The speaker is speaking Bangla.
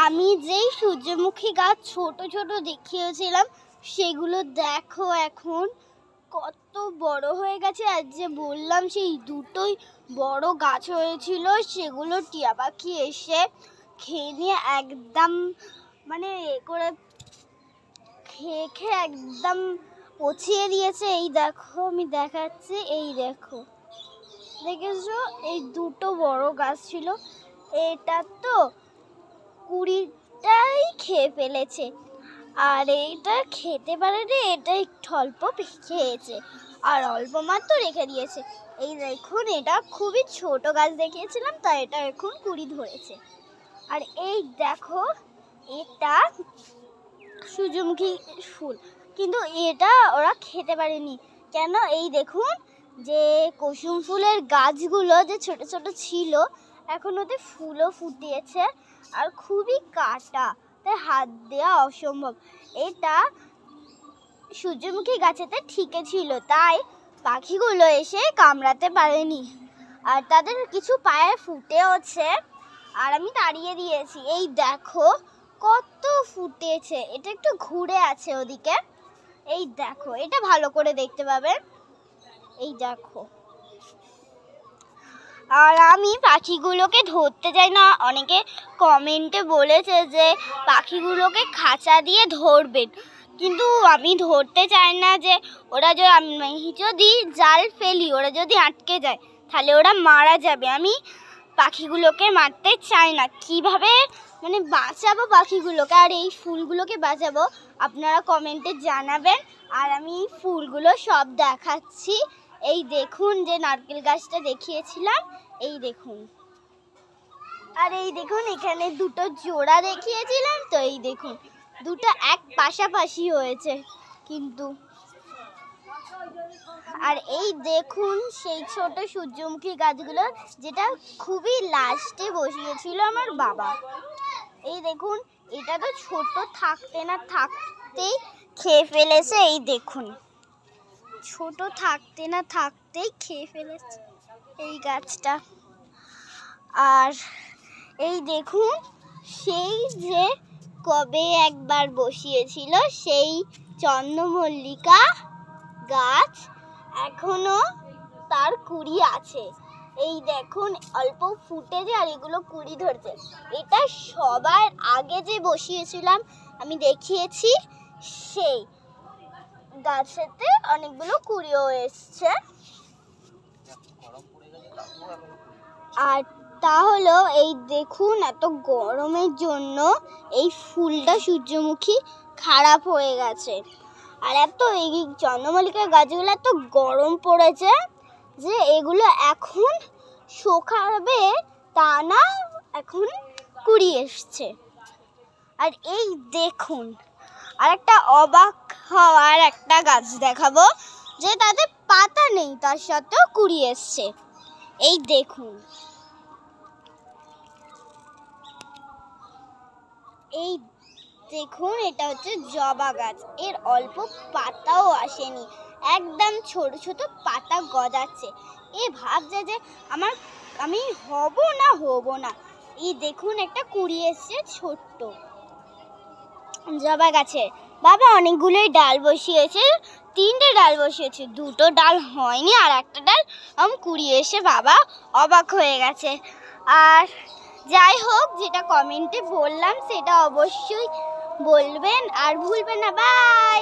আমি যেই সূর্যমুখী গাছ ছোট ছোট দেখিয়েছিলাম সেগুলো দেখো এখন কত বড় হয়ে গেছে। আর যে বললাম সেই দুটোই বড় গাছ হয়েছিল সেগুলো টিয়া পাখি এসে খেয়ে নিয়ে একদম মানে করে খেয়ে খেয়ে একদম পচিয়ে দিয়েছে। এই দেখো আমি দেখাচ্ছি, এই দেখো দেখেছো এই দুটো বড় গাছ ছিল, এটা তো 20টাই খেয়ে ফেলেছে আর এইটা খেতে পারেনি, এটা একটু অল্প খেয়েছে আর অল্প মাত্র রেখে দিয়েছে। এই দেখুন এটা খুবই ছোট গাছ দেখিয়েছিলাম তাই এটা এখন কুড়ি ধরেছে। আর এই দেখো এটা সূর্যমুখী ফুল, কিন্তু এটা ওরা খেতে পারেনি কেন? এই দেখুন যে কুসুম ফুলের গাছগুলো যে ছোট ছোট ছিল এখন ওদের ফুলও ফুটিয়েছে আর খুবই কাটা, তাই হাত দেওয়া অসম্ভব। এটা সূর্যমুখী গাছেতে ঠিকই ছিল তাই পাখিগুলো এসে কামড়াতে পারেনি আর তাদের কিছু পায়ে ফুটেওছে আর আমি তাড়িয়ে দিয়েছি। এই দেখো কত ফুটেছে, এটা একটু ঘুরে আছে ওদিকে, এই দেখো এটা ভালো করে দেখতে পাবেন, এই দেখো। আর আমি পাখিগুলোকে ধরতে যাই না, অনেকে কমেন্টে বলেছে যে পাখিগুলোকে খাঁচা দিয়ে ধরবেন, কিন্তু আমি ধরতে চাই না। যে ওরা আমি যদি জাল ফেলি ওরা যদি আটকে যায় তাহলে ওরা মারা যাবে, আমি পাখিগুলোকে মারতে চাই না। কিভাবে মানে বাঁচাবো পাখিগুলোকে আর এই ফুলগুলোকে বাঁচাবো আপনারা কমেন্টে জানাবেন। আর আমি এই ফুলগুলো সব দেখাচ্ছি, এই দেখুন যে নারকেল গাছটা দেখিয়েছিলাম, এই দেখুন। আর এই দেখুন এখানে দুটো জোড়া দেখিয়েছিলাম তো এই দেখুন দুটো এক পাশাপাশি হয়েছে কিন্তু। আর এই দেখুন সেই ছোট সূর্যমুখী গাছগুলো যেটা খুবই লাস্টে বসিয়েছিল আমার বাবা। এই দেখুন এটা তো ছোট থাকতে না থাকতেই খেয়ে ফেলেছে, এই দেখুন ছোট থাকতে না থাকতেই খেয়ে ফেলেছে এই গাছটা। আর এই দেখুন সেই যে কবে একবার বসিয়েছিল সেই চন্দ্রমল্লিকা গাছ এখনো তার কুড়ি আছে, এই দেখুন অল্প ফুটেছে আর এগুলো কুড়ি ধরছে। এটা সবার আগে যে বসিয়েছিলাম আমি দেখিয়েছি সেই গাছেতে অনেকগুলো কুড়িও এসছে। আর তাহলে এই দেখুন এত গরমের জন্য এই ফুলটা সূর্যমুখী খারাপ হয়ে গেছে আর এত এই চন্দ্রমল্লিকা গাছগুলো এত গরম পড়েছে যে এগুলো এখন শুকাবে তা না, এখন কুড়ি এসছে। আর এই দেখুন আর একটা অবাক হওয়ার একটা গাছ দেখাবো যে তাতে পাতা নেই তার সাথেও কুড়ি এসছে, এই দেখুন। এই দেখুন এটা হচ্ছে জবা গাছ, এর অল্প পাতাও আসেনি, একদম ছোট ছোট পাতা গজাচ্ছে। এ ভাবছে যে আমি হব না। এই দেখুন একটা কুড়ি এসছে ছোট্ট জবা গাছে। বাবা অনেকগুলোই ডাল বসিয়েছে, 3টে ডাল বসিয়েছে, 2টো ডাল হয়নি আর একটা ডাল কুড়ি এসে বাবা অবাক হয়ে গেছে। আর যাই হোক যেটা কমেন্টে বললাম সেটা অবশ্যই বলবেন আর ভুলবেন না। বাই।